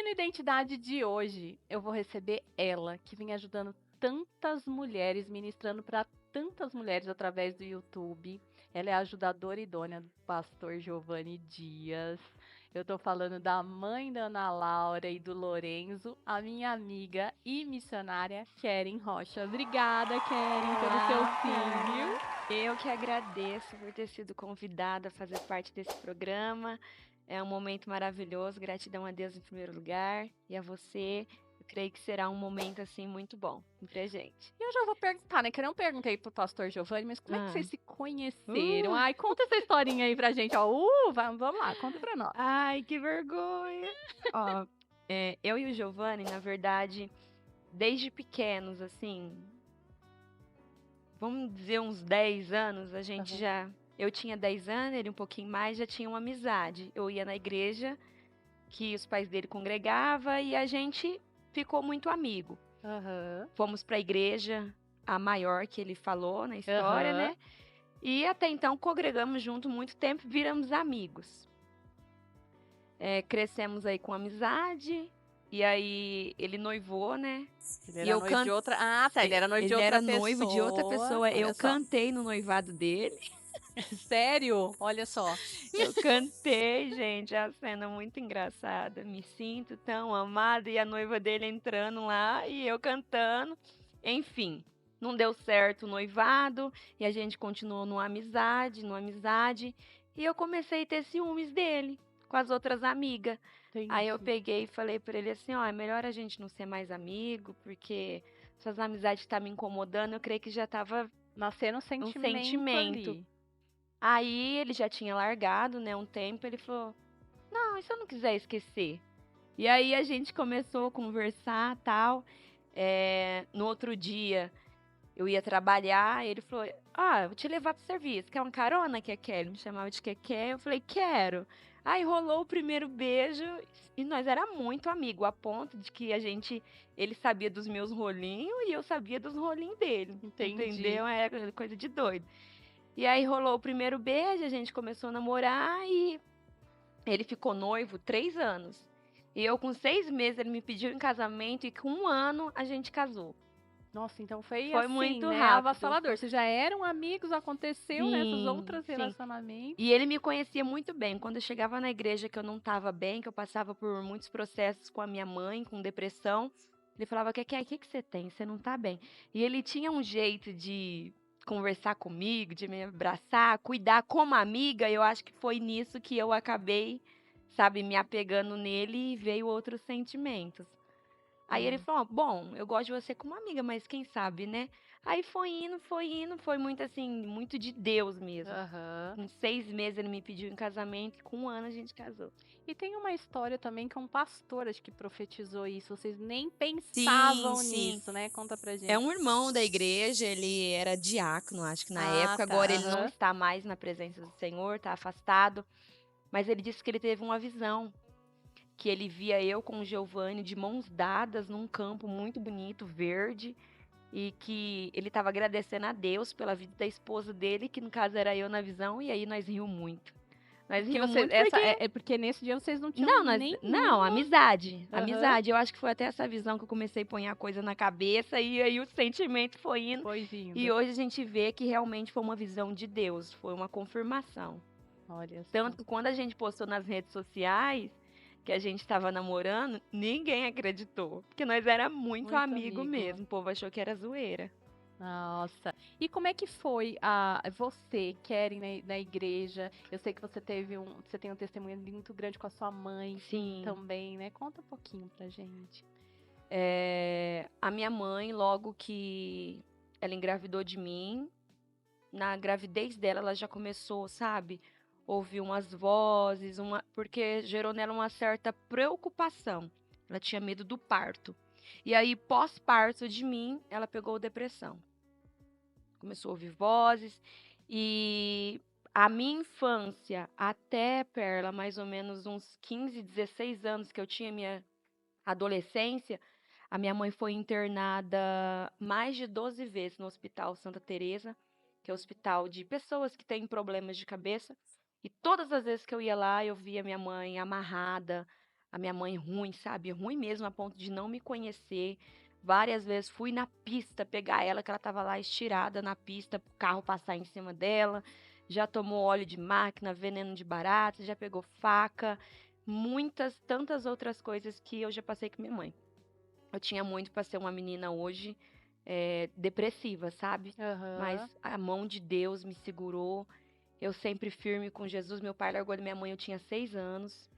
no Identidade de hoje, eu vou receber ela, que vem ajudando tantas mulheres, ministrando para tantas mulheres através do YouTube. Ela é a ajudadora idônea do pastor Giovanni Dias. Eu tô falando da mãe da Ana Laura e do Lorenzo, a minha amiga e missionária Keren Rocha. Obrigada, Keren, pelo seu Olá, sim, viu? eu que agradeço por ter sido convidada a fazer parte desse programa. É um momento maravilhoso. Gratidão a Deus em primeiro lugar e a você. Eu creio que será um momento assim muito bom entre a gente. E eu já vou perguntar, né? Que eu não perguntei pro pastor Giovanni, mas como é que Ah, vocês se conheceram? uh, Ai, conta essa historinha aí pra gente, ó. Vamos lá, conta pra nós. ai, que vergonha! Ó, eu e o Giovanni, na verdade, desde pequenos, assim, vamos dizer uns 10 anos, a gente Aham. já. Eu tinha 10 anos, ele um pouquinho mais, já tinha uma amizade. Eu ia na igreja que os pais dele congregava e a gente ficou muito amigo. Aham. Fomos para a igreja, a maior que ele falou na história, Aham. né? E até então congregamos junto muito tempo, viramos amigos. Crescemos aí com amizade e aí ele noivou, né? Ele E era eu noivo de outra. Ah, tá. Ele era noivo de ele outra era noivo de outra pessoa. pessoa. Eu Olha só. cantei no noivado dele. Sério? Olha só. Eu cantei, gente, a cena muito engraçada. Me sinto tão amada e a noiva dele entrando lá e eu cantando. Enfim, não deu certo o noivado e a gente continuou numa amizade, numa amizade. E eu comecei a ter ciúmes dele com as outras amigas. Aí eu Entendi. peguei e falei pra ele assim, ó, é melhor a gente não ser mais amigo, porque suas amizades estão me incomodando. Eu creio que já tava Nascendo um um sentimento sentimento. ali. Aí ele já tinha largado, né, um tempo, ele falou: "Não, e se eu não quiser esquecer?". E aí a gente começou a conversar, tal. No outro dia eu ia trabalhar, ele falou: "Ah, eu vou te levar pro serviço, quer uma carona, Keké?". Ele me chamava de Keké, eu falei: "Quero". Aí rolou o primeiro beijo e nós era muito amigo, a ponto de que ele sabia dos meus rolinhos e eu sabia dos rolinhos dele, Entendi. entendeu? Era coisa de doido. E aí rolou o primeiro beijo, a gente começou a namorar e ele ficou noivo 3 anos. E eu com 6 meses ele me pediu em casamento e com 1 ano a gente casou. Nossa, então foi Foi assim, muito né? rápido. Avassalador. Vocês já eram amigos, aconteceu nessas Sim, outros sim. relacionamentos. E ele me conhecia muito bem. Quando eu chegava na igreja que eu não estava bem, que eu passava por muitos processos com a minha mãe, com depressão, ele falava: "Que você tem? Você não tá bem". E ele tinha um jeito de conversar comigo, de me abraçar, cuidar como amiga. Eu acho que foi nisso que eu acabei, sabe, me apegando nele e veio outros sentimentos. Aí ele Hum. falou: "Ó, bom, eu gosto de você como amiga, mas quem sabe, né?". Aí foi indo, foi muito assim, muito de Deus mesmo. Aham. Com 6 meses ele me pediu em casamento e com 1 ano a gente casou. E tem uma história também que um pastor, acho que profetizou isso. Vocês nem Sim, pensavam sim. nisso, né? Conta pra É gente. um irmão da igreja, ele era diácono, acho que na Ah, época. Agora tá. ele não Aham. está mais na presença do Senhor, está afastado. Mas ele disse que ele teve uma visão, que ele via eu com o Giovanni de mãos dadas num campo muito bonito, verde, e que ele estava agradecendo a Deus pela vida da esposa dele, que no caso era eu na visão, e aí nós rimos muito. Nós Que rimos você, muito porque é porque nesse dia vocês não tinham não, nenhuma. amizade, Aham. amizade. Eu acho que foi até essa visão que eu comecei a pôr a coisa na cabeça e aí o sentimento foi indo. Foi E vindo. hoje a gente vê que realmente foi uma visão de Deus, foi uma confirmação. Olha só. Tanto que quando a gente postou nas redes sociais que a gente estava namorando, ninguém acreditou, porque nós era muito Muito amigo amigo. mesmo. O povo achou que era zoeira. Nossa. E como é que foi você, Keren, na igreja? Eu sei que você tem um testemunho muito grande com a sua mãe Sim. também, né? Conta um pouquinho pra gente. A minha mãe, logo que ela engravidou de mim, na gravidez dela, ela já começou, sabe, ouvir umas vozes, porque gerou nela uma certa preocupação. Ela tinha medo do parto. E aí, pós-parto de mim, ela pegou depressão. Começou a ouvir vozes e a minha infância, até Perla, mais ou menos uns 15, 16 anos que eu tinha minha adolescência, a minha mãe foi internada mais de 12 vezes no Hospital Santa Teresa, que é um hospital de pessoas que têm problemas de cabeça. E todas as vezes que eu ia lá, eu via minha mãe amarrada, A minha mãe ruim, sabe? Ruim mesmo, a ponto de não me conhecer. Várias vezes fui na pista pegar ela, que ela estava lá estirada na pista, o carro passar em cima dela. Já tomou óleo de máquina, veneno de barata, já pegou faca, muitas, tantas outras coisas que eu já passei com minha mãe. Eu tinha muito para ser uma menina hoje depressiva, sabe? Mas Aham. a mão de Deus me segurou. Eu sempre firme com Jesus. Meu pai largou da minha mãe, eu tinha 6 anos.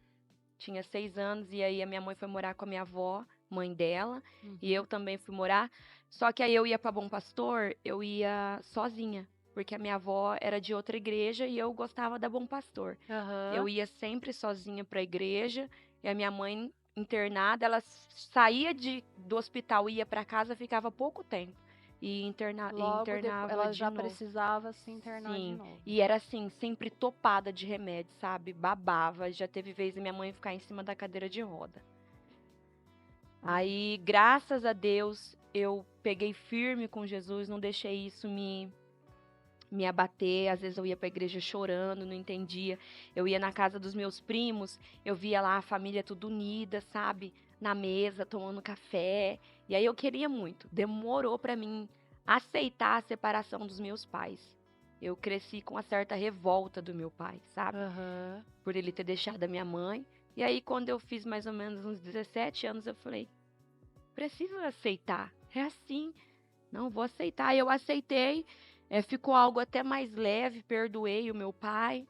Tinha 6 anos, e aí a minha mãe foi morar com a minha avó, mãe dela, e eu Uhum. também fui morar. Só que aí eu ia para Bom Pastor, eu ia sozinha, porque a minha avó era de outra igreja e eu gostava da Bom Pastor. Eu Aham. ia sempre sozinha para a igreja, e a minha mãe internada, ela saía do hospital, ia para casa, ficava pouco tempo e Logo depois, internava ela de já novo. precisava se internar de Sim, novo. e era assim, sempre topada de remédio, sabe? Babava. Já teve vez da minha mãe ficar em cima da cadeira de roda. Hum. Aí, graças a Deus, eu peguei firme com Jesus, não deixei isso me abater. Às vezes eu ia para a igreja chorando, não entendia. Eu ia na casa dos meus primos, eu via lá a família tudo unida, sabe? Na mesa, tomando café. E aí eu queria muito. Demorou para mim aceitar a separação dos meus pais. Eu cresci com uma certa revolta do meu pai, sabe? Aham. Por ele ter deixado a minha mãe. E aí, quando eu fiz mais ou menos uns 17 anos, eu falei: preciso aceitar. É assim. Não vou aceitar. Eu aceitei. Ficou algo até mais leve. Perdoei o meu pai.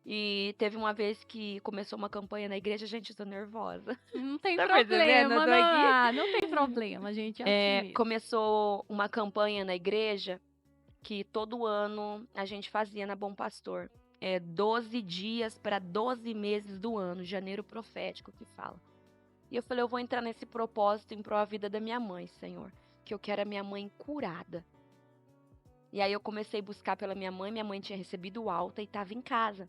E teve uma vez que começou uma campanha na igreja, gente, eu tô nervosa. Não tem Tá percebendo? Eu problema, tô não, aqui. não tem problema, gente, é assim mesmo. Começou uma campanha na igreja que todo ano a gente fazia na Bom Pastor. 12 dias para 12 meses do ano, janeiro profético que fala. E eu falei, eu vou entrar nesse propósito em prol da vida da minha mãe, Senhor, que eu quero a minha mãe curada. E aí eu comecei a buscar pela minha mãe tinha recebido alta e estava em casa.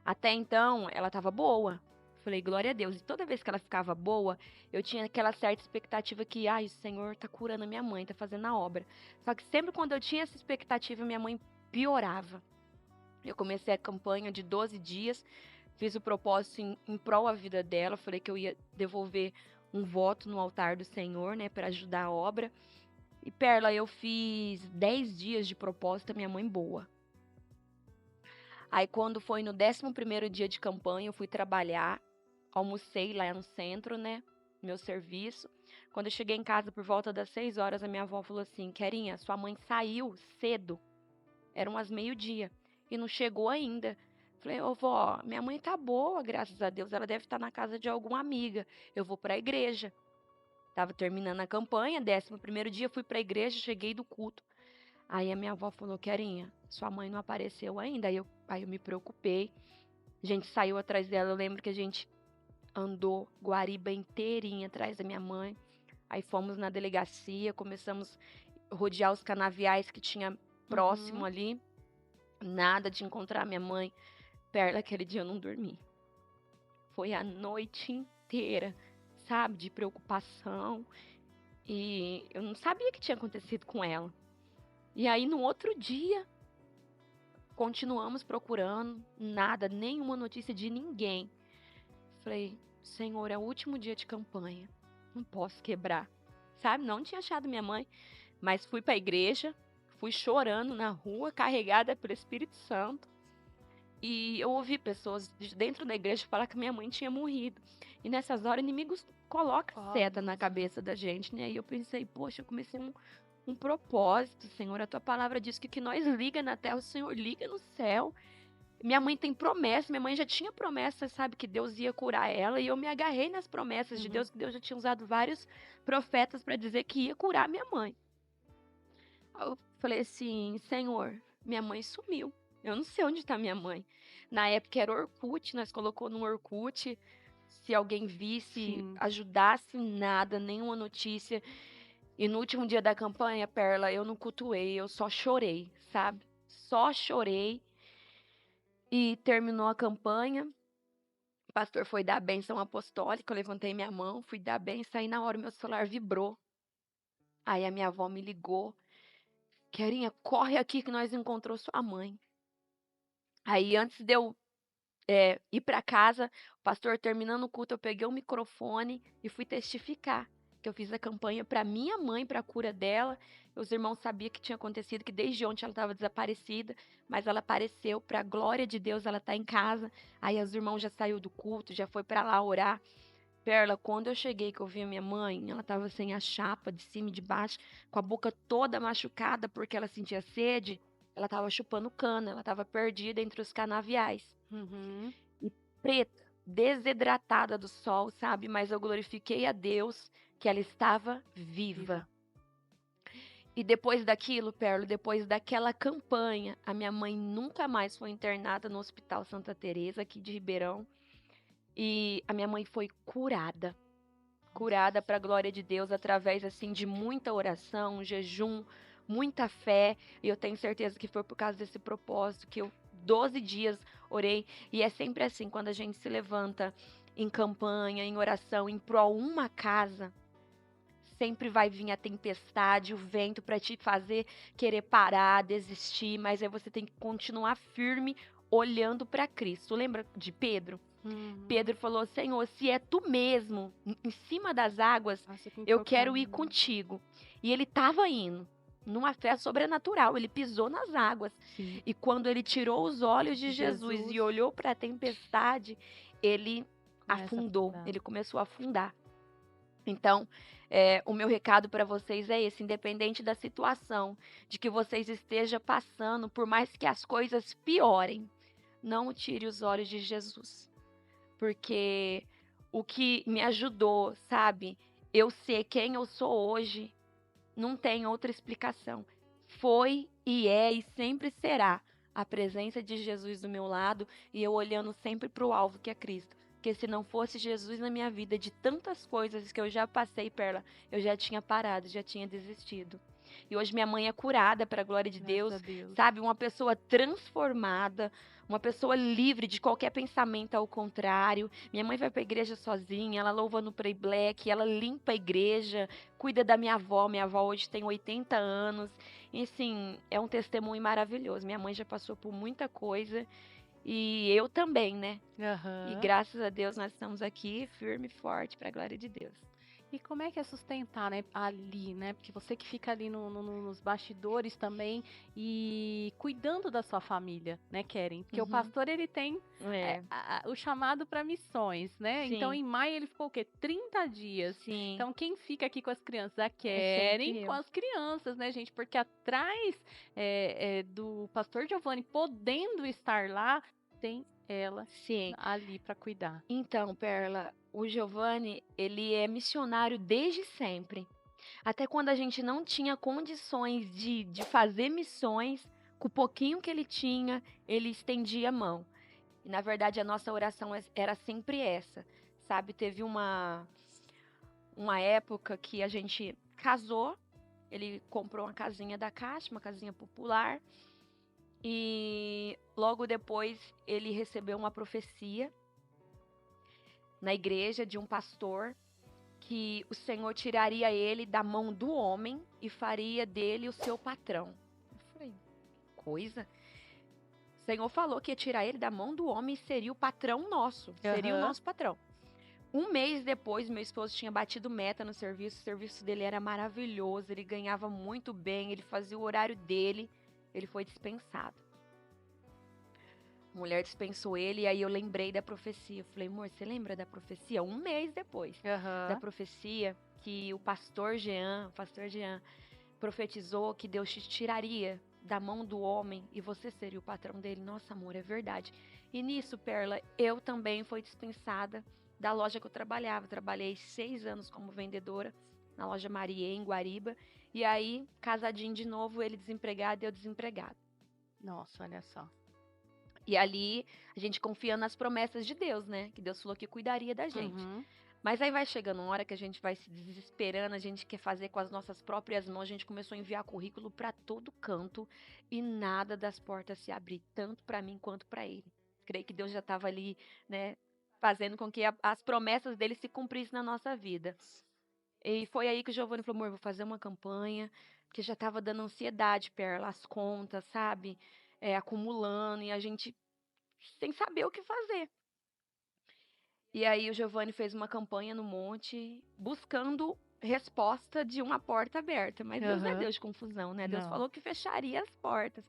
Até então, ela estava boa. Falei, glória a Deus. E toda vez que ela ficava boa, eu tinha aquela certa expectativa que, ai, o Senhor tá curando a minha mãe, tá fazendo a obra. Só que sempre quando eu tinha essa expectativa, minha mãe piorava. Eu comecei a campanha de 12 dias, fiz o propósito em prol da vida dela. Falei que eu ia devolver um voto no altar do Senhor, né, para ajudar a obra. E Perla, eu fiz 10 dias de propósito, minha mãe boa. Aí quando foi no 11º dia de campanha, eu fui trabalhar, almocei lá no centro, né, meu serviço. Quando eu cheguei em casa por volta das 6 horas, a minha avó falou assim, Querinha, sua mãe saiu cedo, eram as meio-dia, e não chegou ainda. Falei, ô vó, minha mãe tá boa, graças a Deus, ela deve estar na casa de alguma amiga, eu vou pra igreja. Tava terminando a campanha, 11º dia, fui pra igreja, cheguei do culto. Aí a minha avó falou, Querinha, sua mãe não apareceu ainda. Aí eu me preocupei. A gente saiu atrás dela. Eu lembro que a gente andou Guariba inteirinha atrás da minha mãe. Aí fomos na delegacia, começamos a rodear os canaviais que tinha próximo Uhum. ali. Nada de encontrar minha mãe. Perla, aquele dia eu não dormi. Foi a noite inteira, sabe, de preocupação. E eu não sabia o que tinha acontecido com ela. E aí no outro dia, continuamos procurando, nada, nenhuma notícia de ninguém. Falei, Senhor, é o último dia de campanha, não posso quebrar. Sabe, não tinha achado minha mãe, mas fui para a igreja, fui chorando na rua, carregada pelo Espírito Santo. E eu ouvi pessoas dentro da igreja falar que minha mãe tinha morrido. E nessas horas, inimigos colocam Oh, seta na Deus. cabeça da gente, né? E eu pensei, poxa, eu comecei um propósito, Senhor. A tua palavra diz que o que nós liga na terra, o Senhor liga no céu. Minha mãe tem promessa, minha mãe já tinha promessa, sabe, que Deus ia curar ela, e eu me agarrei nas promessas de Uhum. Deus, que Deus já tinha usado vários profetas para dizer que ia curar minha mãe. Aí eu falei assim, Senhor, minha mãe sumiu. Eu não sei onde está minha mãe. Na época era Orkut, nós colocou no Orkut, se alguém visse, Sim. ajudasse, nada, nenhuma notícia. E no último dia da campanha, Perla, eu não cultuei, eu só chorei, sabe? Só chorei. E terminou a campanha. O pastor foi dar a bênção apostólica, eu levantei minha mão, fui dar a bênção, aí na hora o meu celular vibrou. Aí a minha avó me ligou, Querinha, corre aqui que nós encontrou sua mãe. Aí antes de eu ir para casa, o pastor terminando o culto, eu peguei o microfone e fui testificar que eu fiz a campanha para minha mãe, para a cura dela. Os irmãos sabiam que tinha acontecido, que desde ontem ela estava desaparecida, mas ela apareceu, para a glória de Deus, ela está em casa. Aí os irmãos já saiu do culto, já foi para lá orar. Perla, quando eu cheguei que eu vi a minha mãe, ela estava sem a chapa de cima e de baixo, com a boca toda machucada porque ela sentia sede. Ela estava chupando cana, ela estava perdida entre os canaviais Uhum. e preta, desidratada do sol, sabe? Mas eu glorifiquei a Deus que ela estava viva. Viva. E depois daquilo, Perlo, depois daquela campanha, a minha mãe nunca mais foi internada no Hospital Santa Teresa aqui de Ribeirão, e a minha mãe foi curada para a glória de Deus através assim de muita oração, jejum, muita fé, e eu tenho certeza que foi por causa desse propósito que eu 12 dias orei, e é sempre assim, quando a gente se levanta em campanha, em oração, em prol uma casa, sempre vai vir a tempestade, o vento para te fazer querer parar, desistir, mas aí você tem que continuar firme olhando para Cristo. Lembra de Pedro? Uhum. Pedro falou: Senhor, se é tu mesmo, em cima das águas, Nossa, quem eu for quero ir caminho. contigo. E ele estava indo, numa fé sobrenatural, ele pisou nas águas. Sim. E quando ele tirou os olhos de Jesus Jesus e olhou para a tempestade, ele começa a afundou, afundar. ele começou a afundar. Então, o meu recado para vocês é esse: independente da situação de que vocês estejam passando, por mais que as coisas piorem, não tire os olhos de Jesus. Porque o que me ajudou, sabe, eu ser quem eu sou hoje, não tem outra explicação. Foi e é e sempre será a presença de Jesus do meu lado e eu olhando sempre para o alvo que é Cristo. Porque se não fosse Jesus na minha vida, de tantas coisas que eu já passei, Perla, eu já tinha parado, já tinha desistido. E hoje minha mãe é curada para a glória de Graças a Deus, Deus. sabe? Uma pessoa transformada, uma pessoa livre de qualquer pensamento ao contrário. Minha mãe vai para a igreja sozinha, ela louva no Play Black, ela limpa a igreja, cuida da minha avó. Minha avó hoje tem 80 anos. E assim, é um testemunho maravilhoso. Minha mãe já passou por muita coisa e eu também, né? E Aham. graças a Deus nós estamos aqui firme e forte para a glória de Deus. E como é que é sustentar, né, ali, né? Porque você que fica ali nos bastidores também e cuidando da sua família, né, Keren? Porque o Uhum. pastor, ele tem É, o chamado para missões, né? Então, sim, em maio, ele ficou o quê? 30 dias. sim. Então, quem fica aqui com as crianças? A É sempre Keren com eu. as crianças, né, gente? Porque atrás do pastor Giovanni podendo estar lá, tem ela Sim. ali para cuidar. Então, Perla, o Giovanni, ele é missionário desde sempre. Até quando a gente não tinha condições de fazer missões, com o pouquinho que ele tinha, ele estendia a mão. E na verdade a nossa oração era sempre essa, sabe? Teve uma época que a gente casou, ele comprou uma casinha da Caixa, uma casinha popular, e logo depois ele recebeu uma profecia na igreja de um pastor que o Senhor tiraria ele da mão do homem e faria dele o seu patrão. Eu falei, coisa. O Senhor falou que ia tirar ele da mão do homem e seria o patrão nosso, seria o Aham. nosso patrão. Um mês depois, meu esposo tinha batido meta no serviço, o serviço dele era maravilhoso, ele ganhava muito bem, ele fazia o horário dele, ele foi dispensado. A mulher dispensou ele e aí eu lembrei da profecia. Eu falei, amor, você lembra da profecia? Um mês depois da Aham. profecia que o pastor Jean profetizou que Deus te tiraria da mão do homem e você seria o patrão dele. Nossa, amor, é verdade. E nisso, Perla, eu também fui dispensada da loja que eu trabalhava. Trabalhei 6 anos como vendedora na loja Marie, em Guariba. E aí, casadinho de novo, ele desempregado e eu desempregada. Nossa, olha só. E ali, a gente confiando nas promessas de Deus, né? Que Deus falou que cuidaria da gente. Uhum. Mas aí vai chegando uma hora que a gente vai se desesperando, a gente quer fazer com as nossas próprias mãos, a gente começou a enviar currículo para todo canto e nada das portas se abrir, tanto para mim quanto para ele. Creio que Deus já estava ali, né, fazendo com que as promessas dele se cumprissem na nossa vida. E foi aí que o Giovanni falou, amor, vou fazer uma campanha, porque já estava dando ansiedade, Perla, as contas, sabe? Acumulando, e a gente sem saber o que fazer. E aí o Giovanni fez uma campanha no monte buscando resposta de uma porta aberta. Mas Deus não é Aham. Deus de confusão, né? Deus Não. falou que fecharia as portas.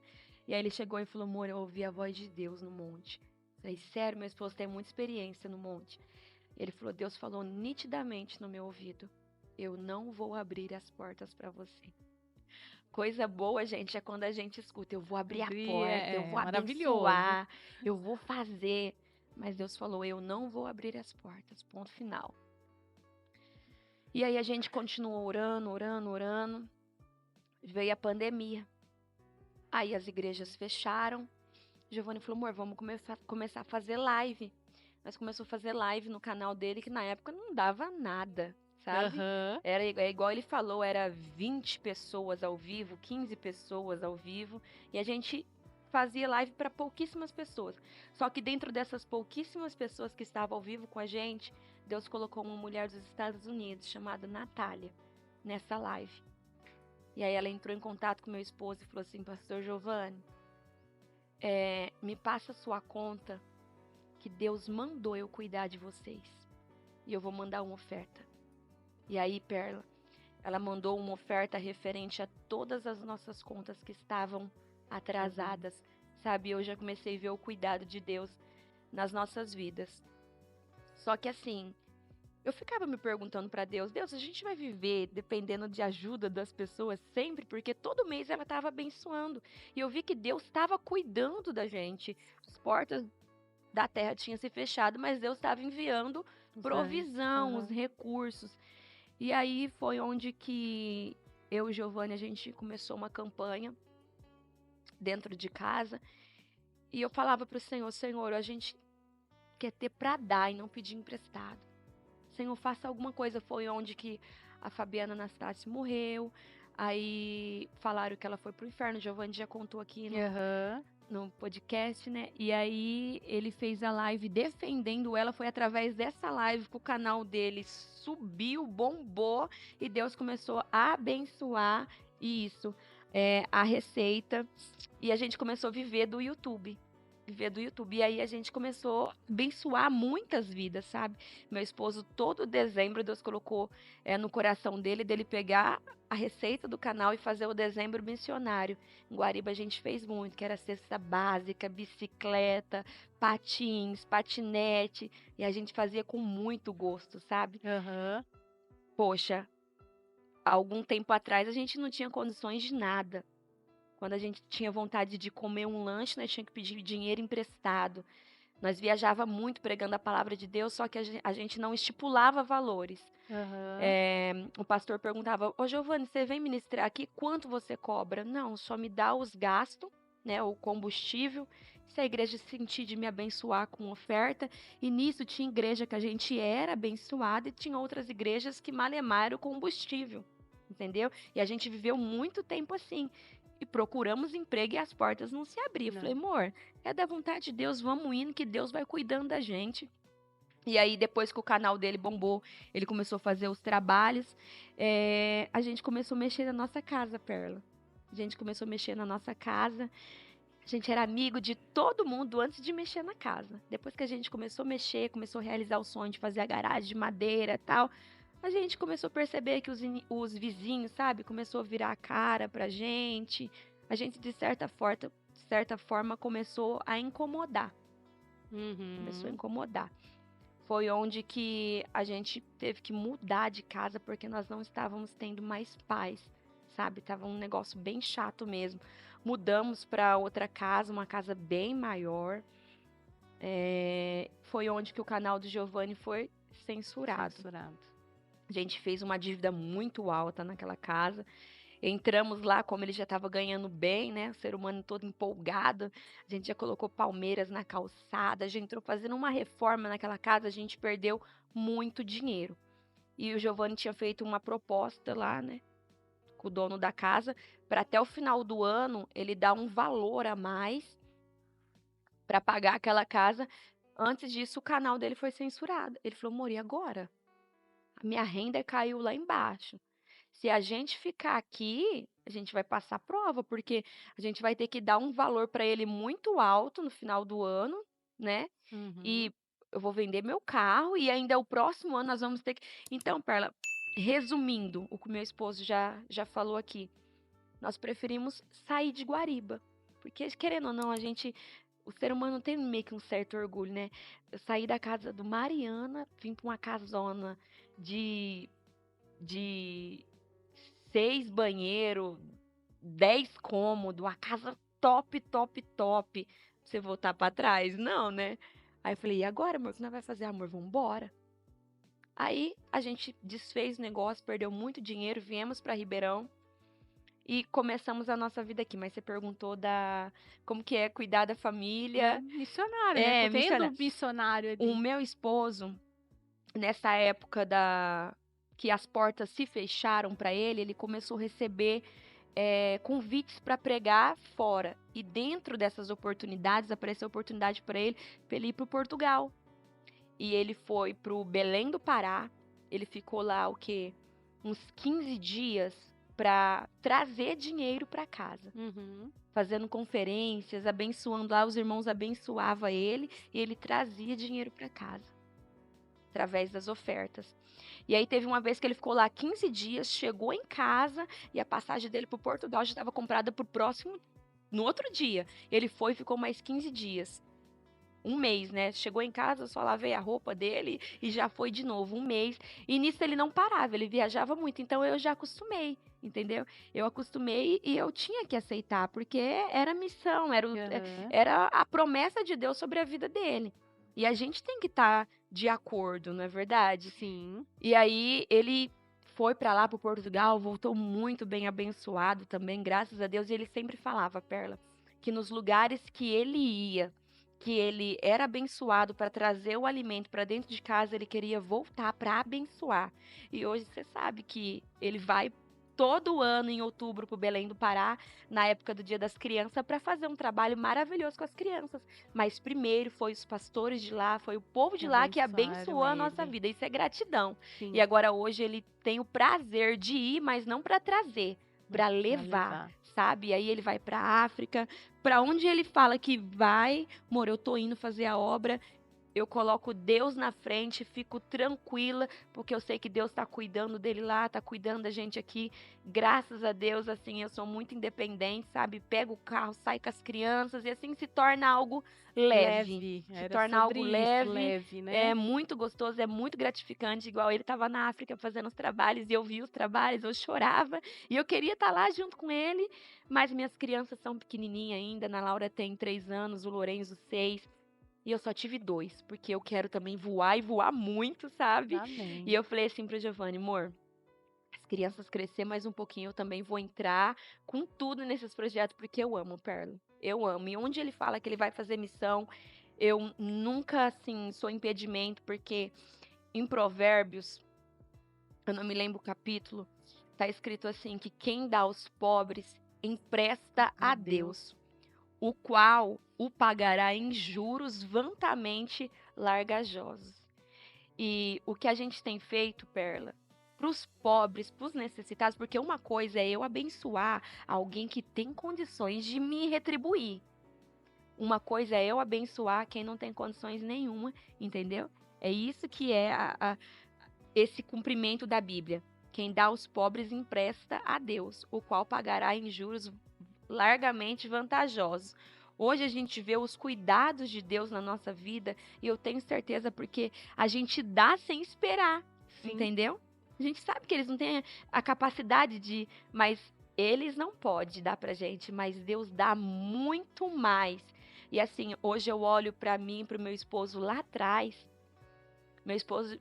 E aí ele chegou e falou: amor, eu ouvi a voz de Deus no monte. Falei: sério, meu esposo tem muita experiência no monte. Ele falou: Deus falou nitidamente no meu ouvido: eu não vou abrir as portas para você. Coisa boa, gente, é quando a gente escuta: eu vou abrir a porta, eu É vou maravilhoso. abençoar, eu vou fazer. Mas Deus falou: eu não vou abrir as portas. Ponto final. E aí a gente continuou orando, orando, orando. Veio a pandemia. Aí as igrejas fecharam. Giovanni falou: amor, vamos começar a fazer live. Nós começamos a fazer live no canal dele, que na época não dava nada, sabe? Aham. É igual ele falou, era 20 pessoas ao vivo, 15 pessoas ao vivo, e a gente fazia live para pouquíssimas pessoas. Só que dentro dessas pouquíssimas pessoas que estavam ao vivo com a gente, Deus colocou uma mulher dos Estados Unidos chamada Natália nessa live. E aí ela entrou em contato com meu esposo e falou assim: Pastor Giovanni, me passa a sua conta, que Deus mandou eu cuidar de vocês. E eu vou mandar uma oferta. E aí, Perla, ela mandou uma oferta referente a todas as nossas contas que estavam atrasadas, sabe? Eu já comecei a ver o cuidado de Deus nas nossas vidas. Só que assim, eu ficava me perguntando para Deus: Deus, a gente vai viver dependendo de ajuda das pessoas sempre? Porque todo mês ela estava abençoando. E eu vi que Deus estava cuidando da gente. As portas da terra tinham se fechado, mas Deus estava enviando Os anjos. provisão, os Aham. recursos. E aí foi onde que eu e Giovanni, a gente começou uma campanha dentro de casa. E eu falava para o Senhor: Senhor, a gente quer ter para dar e não pedir emprestado. Senhor, faça alguma coisa. Foi onde que a Fabiana Anastácio morreu. Aí falaram que ela foi pro inferno. O Giovanni já contou aqui Aham. no podcast, né? E aí ele fez a live defendendo ela. Foi através dessa live que o canal dele subiu, bombou, e Deus começou a abençoar isso, a receita. E a gente começou a viver do YouTube. Viver do YouTube. E aí a gente começou a abençoar muitas vidas, sabe? Meu esposo, todo dezembro, Deus colocou no coração dele pegar a receita do canal e fazer o dezembro missionário. Em Guariba a gente fez muito, que era cesta básica, bicicleta, patins, patinete, e a gente fazia com muito gosto, sabe? Aham. Poxa, algum tempo atrás a gente não tinha condições de nada. Quando a gente tinha vontade de comer um lanche, nós tínhamos que pedir dinheiro emprestado. Nós viajava muito pregando a palavra de Deus, só que a gente não estipulava valores. Aham. O pastor perguntava: ô Giovanni, você vem ministrar aqui, quanto você cobra? Não, só me dá os gastos, né, o combustível. Se a igreja sentir de me abençoar com oferta, e nisso tinha igreja que a gente era abençoada e tinha outras igrejas que malemaram o combustível, entendeu? E a gente viveu muito tempo assim. E procuramos emprego e as portas não se abriam. Eu falei: Não. amor, é da vontade de Deus, vamos indo que Deus vai cuidando da gente. E aí, depois que o canal dele bombou, ele começou a fazer os trabalhos. A gente começou a mexer na nossa casa, Perla. A gente começou a mexer na nossa casa. A gente era amigo de todo mundo antes de mexer na casa. Depois que a gente começou a mexer, começou a realizar o sonho de fazer a garagem de madeira e tal, a gente começou a perceber que os vizinhos, sabe, começou a virar a cara pra gente. A gente, de certa forma, começou a incomodar. Começou a Uhum. incomodar. Foi onde que a gente teve que mudar de casa porque nós não estávamos tendo mais paz, sabe? Tava um negócio bem chato mesmo. Mudamos para outra casa, uma casa bem maior. Foi onde que o canal do Giovanni foi censurado. Censurado. A gente fez uma dívida muito alta naquela casa. Entramos lá, como ele já estava ganhando bem, né? O ser humano todo empolgado. A gente já colocou palmeiras na calçada, já entrou fazendo uma reforma naquela casa, a gente perdeu muito dinheiro. E o Giovanni tinha feito uma proposta lá, né, com o dono da casa, para até o final do ano ele dar um valor a mais para pagar aquela casa. Antes disso, o canal dele foi censurado. Ele falou: amor, e agora? A minha renda caiu lá embaixo. Se a gente ficar aqui, a gente vai passar prova, porque a gente vai ter que dar um valor para ele muito alto no final do ano, né? Uhum. E eu vou vender meu carro e ainda o próximo ano nós vamos ter que. Então, Perla, resumindo o que o meu esposo já falou aqui, nós preferimos sair de Guariba. Porque, querendo ou não, o ser humano tem meio que um certo orgulho, né? Eu saí da casa do Mariana, vim para uma casona de, de 6 banheiros, 10 cômodos, a casa top, top, top. Pra você voltar para trás? Não, né? Aí eu falei, e agora, amor? O que nós vai fazer, amor? Vambora. Aí a gente desfez o negócio, perdeu muito dinheiro, viemos para Ribeirão e começamos a nossa vida aqui. Mas você perguntou da como que é cuidar da família. Missionário, né? É, Contém do missionário. missionário O ali. meu esposo, nessa época da que as portas se fecharam para ele, ele começou a receber convites para pregar fora. E dentro dessas oportunidades, apareceu oportunidade para ele ir para o Portugal. E ele foi para o Belém do Pará. Ele ficou lá o quê? Uns 15 dias para trazer dinheiro para casa, Uhum. fazendo conferências, abençoando lá, os irmãos abençoavam ele e ele trazia dinheiro para casa através das ofertas. E aí teve uma vez que ele ficou lá 15 dias, chegou em casa e a passagem dele para Portugal já estava comprada para o próximo, no outro dia. Ele foi e ficou mais 15 dias. Um mês, né? Chegou em casa, só lavei a roupa dele e já foi de novo, um mês. E nisso ele não parava, ele viajava muito. Então eu já acostumei, entendeu? Eu acostumei e eu tinha que aceitar, porque era missão, Aham. era a promessa de Deus sobre a vida dele. E a gente tem que estar de acordo, não é verdade? Sim. E aí ele foi para lá, para Portugal, voltou muito bem abençoado também, graças a Deus. E ele sempre falava, Perla, que nos lugares que ele ia, que ele era abençoado para trazer o alimento para dentro de casa, ele queria voltar para abençoar. E hoje você sabe que ele vai todo ano em outubro para o Belém do Pará, na época do Dia das Crianças, para fazer um trabalho maravilhoso com as crianças. Mas primeiro foi os pastores de lá, foi o povo Que de lá que abençoaram abençoou a nossa ele. vida. Isso é gratidão. E Sim. agora hoje ele tem o prazer de ir, mas não para trazer, para Pra levar, levar. sabe? E aí ele vai para África, para onde ele fala que vai, amor, eu tô indo fazer a obra. Eu coloco Deus na frente, fico tranquila, porque eu sei que Deus está cuidando dele lá, está cuidando da gente aqui. Graças a Deus, assim, eu sou muito independente, sabe? Pego o carro, saio com as crianças e assim se torna algo leve. Leve. Se Era torna sobre algo isso, leve, leve, é né? muito gostoso, é muito gratificante. Igual ele estava na África fazendo os trabalhos e eu vi os trabalhos, eu chorava e eu queria estar lá junto com ele, mas minhas crianças são pequenininhas ainda. A Laura tem 3 anos, o Lourenço 6. E eu só tive 2, porque eu quero também voar e voar muito, sabe? E Amém. eu falei assim pro Giovanni, amor, as crianças crescer mais um pouquinho, eu também vou entrar com tudo nesses projetos, porque eu amo o Perlo. Eu amo. E onde ele fala que ele vai fazer missão, eu nunca, assim, sou impedimento, porque em Provérbios, eu não me lembro o capítulo, tá escrito assim, que quem dá aos pobres empresta A a Deus. Deus, o qual o pagará em juros vantamente largajosos. E o que a gente tem feito, Perla, para os pobres, para os necessitados, porque uma coisa é eu abençoar alguém que tem condições de me retribuir. Uma coisa é eu abençoar quem não tem condições nenhuma, entendeu? É isso que é esse cumprimento da Bíblia. Quem dá aos pobres empresta a Deus, o qual pagará em juros largamente vantajosos. Hoje a gente vê os cuidados de Deus na nossa vida e eu tenho certeza porque a gente dá sem esperar, Sim. entendeu? A gente sabe que eles não têm a capacidade de, mas eles não podem dar pra gente, mas Deus dá muito mais. E assim, hoje eu olho pra mim, pro meu esposo lá atrás.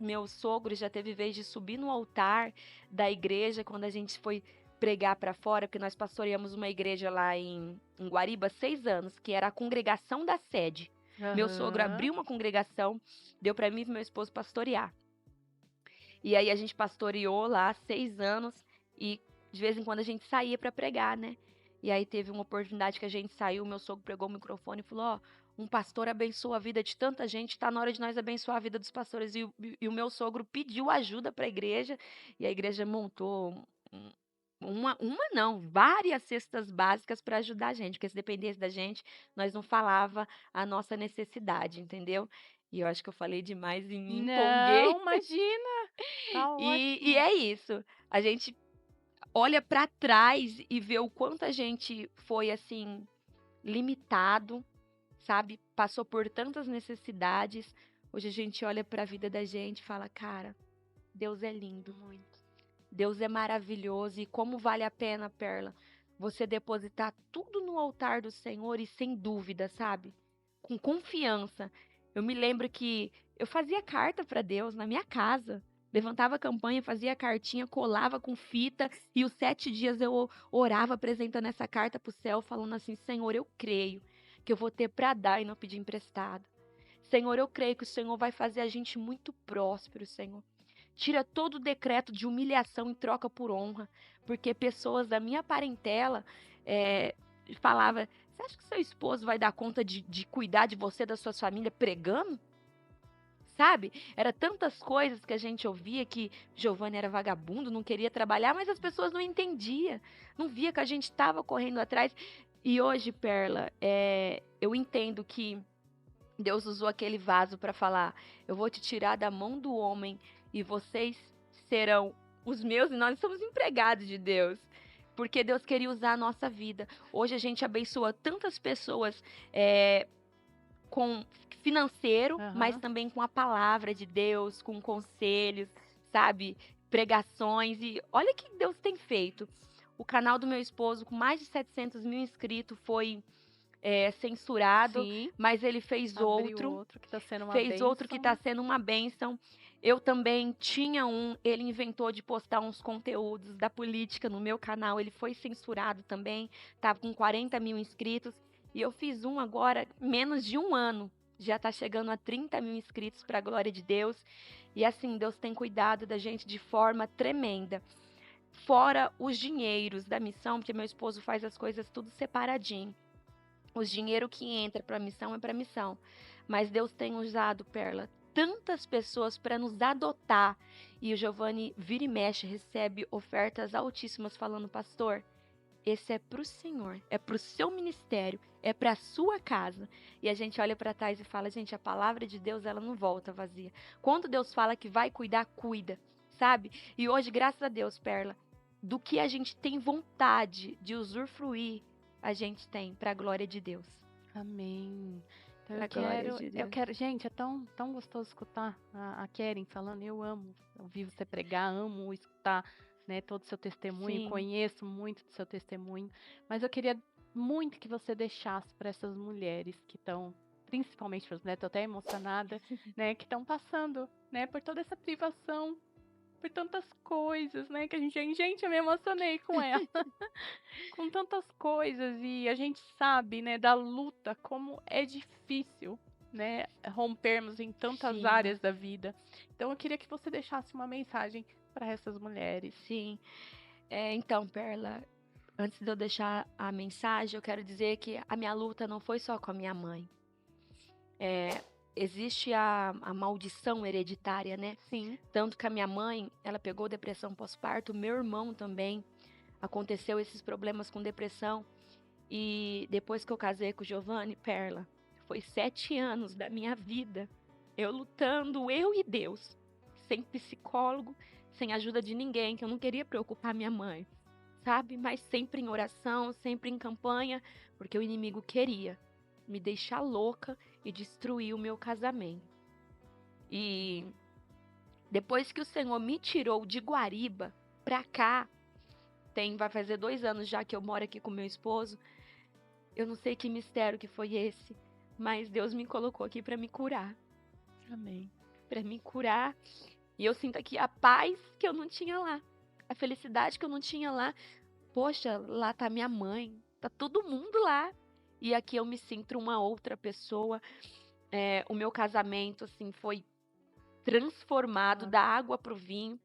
Meu sogro já teve vez de subir no altar da igreja quando a gente foi pregar para fora, porque nós pastoreamos uma igreja lá em Guariba 6 anos, que era a congregação da sede. Meu sogro Aham. abriu uma congregação, deu para mim e pro meu esposo pastorear. E aí a gente pastoreou lá 6 anos e de vez em quando a gente saía para pregar, né? E aí teve uma oportunidade que a gente saiu, meu sogro pegou o microfone e falou: Ó, um pastor abençoa a vida de tanta gente, tá na hora de nós abençoar a vida dos pastores. E o meu sogro pediu ajuda para a igreja e a igreja montou uma não, várias cestas básicas para ajudar a gente, porque se dependesse da gente, nós não falava a nossa necessidade, entendeu? E eu acho que eu falei demais e me empolguei. Não, imagina, tá E ótimo. é isso. A gente olha para trás e vê o quanto a gente foi assim limitado, sabe? Passou por tantas necessidades. Hoje a gente olha para a vida da gente e fala, cara, Deus é lindo. Muito. Deus é maravilhoso e como vale a pena, Perla, você depositar tudo no altar do Senhor e sem dúvida, sabe? Com confiança. Eu me lembro que eu fazia carta para Deus na minha casa. Levantava a campanha, fazia cartinha, colava com fita e os 7 dias eu orava apresentando essa carta para o céu, falando assim: Senhor, eu creio que eu vou ter para dar e não pedir emprestado. Senhor, eu creio que o Senhor vai fazer a gente muito próspero, Senhor. Tira todo o decreto de humilhação em troca por honra, porque pessoas da minha parentela eh, falava: você acha que seu esposo vai dar conta de cuidar de você, da sua família, pregando? Sabe? Era tantas coisas que a gente ouvia que Giovanni era vagabundo, não queria trabalhar, mas as pessoas não entendiam, não via que a gente estava correndo atrás. E hoje, Perla, eu entendo que Deus usou aquele vaso para falar: eu vou te tirar da mão do homem e vocês serão os meus, e nós somos empregados de Deus. Porque Deus queria usar a nossa vida. Hoje a gente abençoa tantas pessoas com financeiro, mas Aham. também com a palavra de Deus, com conselhos, sabe? Pregações. E olha o que Deus tem feito. O canal do meu esposo, com mais de 700 mil inscritos, foi censurado, Sim, mas ele fez abriu outro. outro que tá sendo uma Fez outro que está bênção. sendo uma bênção. Eu também tinha um, ele inventou de postar uns conteúdos da política no meu canal, ele foi censurado também, estava com 40 mil inscritos. E eu fiz um agora, menos de um ano, já está chegando a 30 mil inscritos para a glória de Deus. E assim, Deus tem cuidado da gente de forma tremenda. Fora os dinheiros da missão, porque meu esposo faz as coisas tudo separadinho. O dinheiro que entra para a missão é para a missão. Mas Deus tem usado, Perla, tantas pessoas para nos adotar. E o Giovanni vira e mexe, recebe ofertas altíssimas falando: pastor, esse é para o Senhor, é para o seu ministério, é para a sua casa. E a gente olha para trás e fala: gente, a palavra de Deus, ela não volta vazia. Quando Deus fala que vai cuidar, cuida, sabe? E hoje, graças a Deus, Perla, do que a gente tem vontade de usufruir, a gente tem para a glória de Deus. Amém. Então Para a glória de eu Deus. quero, gente, é tão gostoso escutar a Keren falando. Eu amo ouvir você pregar, amo escutar, né, todo o seu testemunho, Sim, conheço muito do seu testemunho, mas eu queria muito que você deixasse para essas mulheres que estão, principalmente para as mulheres, tô até emocionada, né, que estão passando, né, por toda essa privação, por tantas coisas, né, que a gente, eu me emocionei com ela. Com tantas coisas e a gente sabe, né, da luta, como é difícil, né, rompermos em tantas sim, áreas da vida. Então eu queria que você deixasse uma mensagem para essas mulheres. sim. Então, Perla, antes de eu deixar a mensagem, eu quero dizer que a minha luta não foi só com a minha mãe. Existe a maldição hereditária, né? Sim, Tanto que a minha mãe, ela pegou depressão pós-parto, meu irmão também aconteceu esses problemas com depressão. E depois que eu casei com o Giovanni, Perla, foi 7 anos da minha vida eu lutando, eu e Deus, sem psicólogo, sem ajuda de ninguém, que eu não queria preocupar minha mãe, sabe? Mas sempre em oração, sempre em campanha, porque o inimigo queria me deixar louca e destruir o meu casamento. E depois que o Senhor me tirou de Guariba pra cá, vai fazer 2 anos já que eu moro aqui com meu esposo. Eu não sei que mistério que foi esse, mas Deus me colocou aqui para me curar, amém. para me curar. E eu sinto aqui a paz que eu não tinha lá, a felicidade que eu não tinha lá. Poxa, lá tá minha mãe, tá todo mundo lá. E aqui eu me sinto uma outra pessoa. O meu casamento assim foi transformado Ah, da água pro vinho.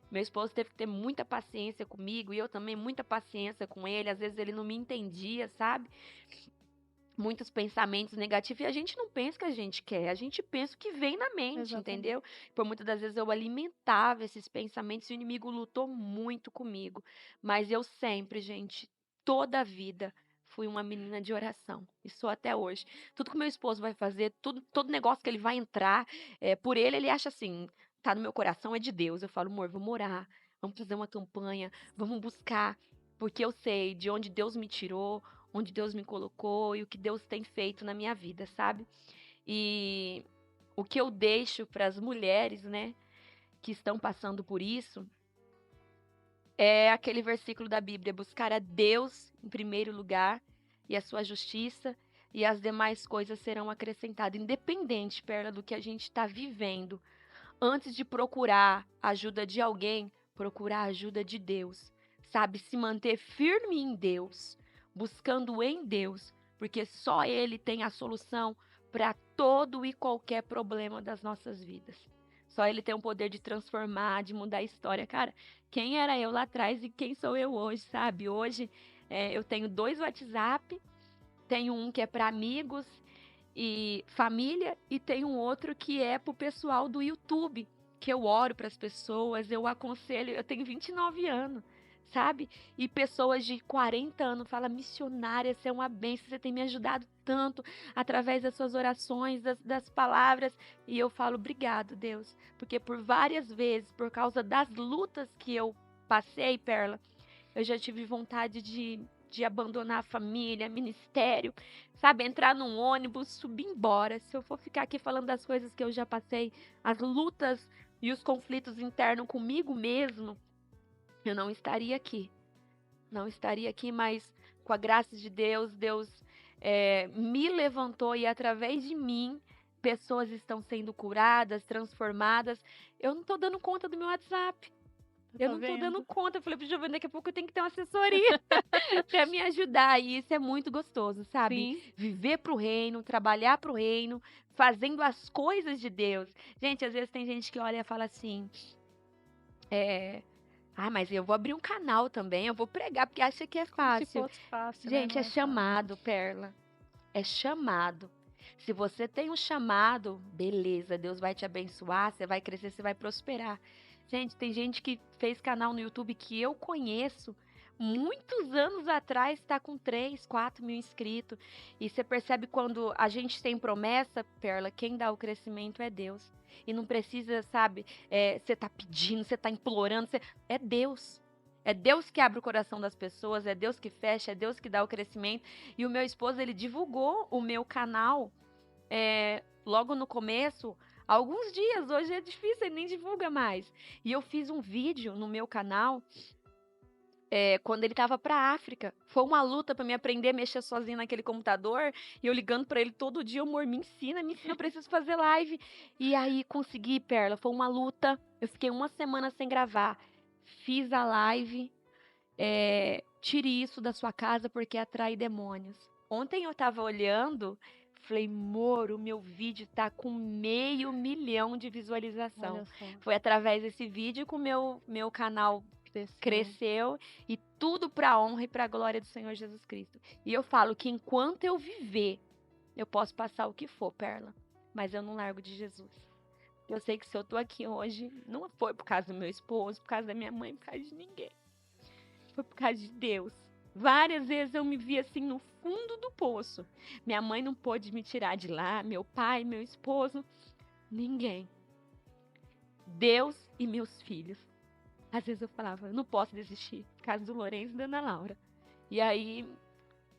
Meu esposo teve que ter muita paciência comigo e eu também muita paciência com ele. Às vezes ele não me entendia, sabe? muitos pensamentos negativos e a gente não pensa o que a gente quer, a gente pensa o que vem na mente, Exatamente. entendeu? Por muitas das vezes eu alimentava esses pensamentos e o inimigo lutou muito comigo, mas eu sempre, gente, toda a vida fui uma menina de oração e sou até hoje. Tudo que meu esposo vai fazer, tudo, todo negócio que ele vai entrar, por ele acha assim, tá no meu coração, é de Deus. Eu falo, amor, vamos orar, vamos fazer uma campanha, vamos buscar, porque eu sei de onde Deus me tirou, onde Deus me colocou e o que Deus tem feito na minha vida, sabe? E o que eu deixo para as mulheres, né, que estão passando por isso, é aquele versículo da Bíblia: buscar a Deus em primeiro lugar e a sua justiça, e as demais coisas serão acrescentadas, independente, Perla, do que a gente está vivendo. Antes de procurar a ajuda de alguém, procurar a ajuda de Deus. Sabe? Se manter firme em Deus, buscando em Deus, porque só Ele tem a solução para todo e qualquer problema das nossas vidas. Só Ele tem o poder de transformar, de mudar a história. Cara, quem era eu lá atrás e quem sou eu hoje, sabe? Hoje eu tenho 2 WhatsApp, tenho um que é para amigos e família, e tem um outro que é pro pessoal do YouTube, que eu oro para as pessoas, eu aconselho, eu tenho 29 anos, sabe? E pessoas de 40 anos falam, missionária, você é uma bênção, você tem me ajudado tanto através das suas orações, das palavras, e eu falo, obrigado, Deus, porque por várias vezes, por causa das lutas que eu passei, Perla, eu já tive vontade de abandonar a família, ministério, sabe? Entrar num ônibus, subir embora. Se eu for ficar aqui falando das coisas que eu já passei, as lutas e os conflitos internos comigo mesmo, eu não estaria aqui. Não estaria aqui, mas com a graça de Deus, Deus me levantou e através de mim, pessoas estão sendo curadas, transformadas. Eu não estou dando conta do meu WhatsApp. Eu não tô dando conta. Eu falei pro Giovanni, daqui a pouco eu tenho que ter uma assessoria pra me ajudar. E isso é muito gostoso, sabe? Sim. Viver pro reino, trabalhar pro reino, fazendo as coisas de Deus. Gente, às vezes tem gente que olha e fala assim, mas eu vou abrir um canal também, eu vou pregar, porque acha que é Se fácil. fosse fácil, né? Gente, Não é é fácil. chamado, Perla. É chamado. Se você tem um chamado, beleza, Deus vai te abençoar, você vai crescer, você vai prosperar. Gente, tem gente que fez canal no YouTube que eu conheço, muitos anos atrás, está com 3, 4 mil inscritos. E você percebe quando a gente tem promessa, Perla, quem dá o crescimento é Deus. E não precisa, sabe, você tá pedindo, você tá implorando, é Deus. É Deus que abre o coração das pessoas, é Deus que fecha, é Deus que dá o crescimento. E o meu esposo, ele divulgou o meu canal logo no começo, alguns dias. Hoje é difícil, ele nem divulga mais. E eu fiz um vídeo no meu canal quando ele estava para a África. Foi uma luta para me aprender a mexer sozinha naquele computador. E eu ligando para ele todo dia, amor, me ensina, eu preciso fazer live. E aí consegui, Perla, foi uma luta. Eu fiquei uma semana sem gravar. Fiz a live. Tire isso da sua casa porque atrai demônios. Ontem eu tava olhando, falei, Moro, o meu vídeo tá com 500 mil de visualização. Olha só. Foi através desse vídeo que o meu canal cresceu e tudo pra honra e pra glória do Senhor Jesus Cristo. E eu falo que enquanto eu viver, eu posso passar o que for, Perla, mas eu não largo de Jesus. Eu sei que se eu tô aqui hoje, não foi por causa do meu esposo, por causa da minha mãe, por causa de ninguém. Foi por causa de Deus. Várias vezes eu me vi assim no fundo do poço. Minha mãe não pôde me tirar de lá, meu pai, meu esposo, ninguém. Deus e meus filhos. Às vezes eu falava, eu não posso desistir, por causa do Lourenço e da Ana Laura. E aí,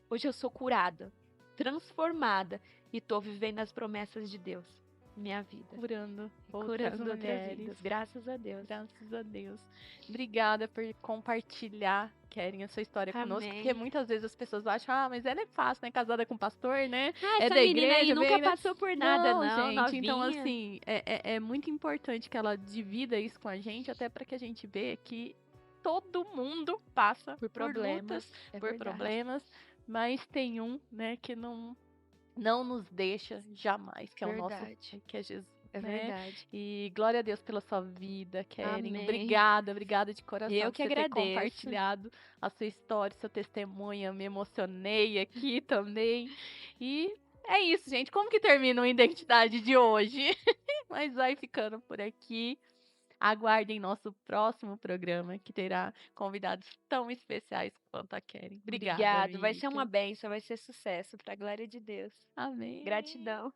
hoje eu sou curada, transformada e tô vivendo as promessas de Deus. Minha vida. Curando Curando outras mulheres. vidas. Graças a Deus. Graças a Deus. Obrigada por compartilhar, Keren, a sua história conosco. Porque muitas vezes as pessoas acham, mas ela é fácil, né? Casada com pastor, né? Essa da menina aí igreja, nunca né? passou por nada, não, gente. novinha. Então, assim, é muito importante que ela divida isso com a gente, até para que a gente veja que todo mundo passa por problemas. por problemas, mas tem um, né, que não nos deixa jamais, que é o nosso, que é Jesus. É né? verdade. E glória a Deus pela sua vida, Keren. Amém. Obrigada, obrigada de coração Eu por que você ter agradeço. compartilhado a sua história, seu testemunho. Eu me emocionei aqui também. E é isso, gente. Como que termina a identidade de hoje? Mas vai ficando por aqui. Aguardem nosso próximo programa, que terá convidados tão especiais quanto a Keren. Obrigada, Obrigado. Vai ser uma amiga. bênção, vai ser sucesso, para a glória de Deus. Amém. Gratidão.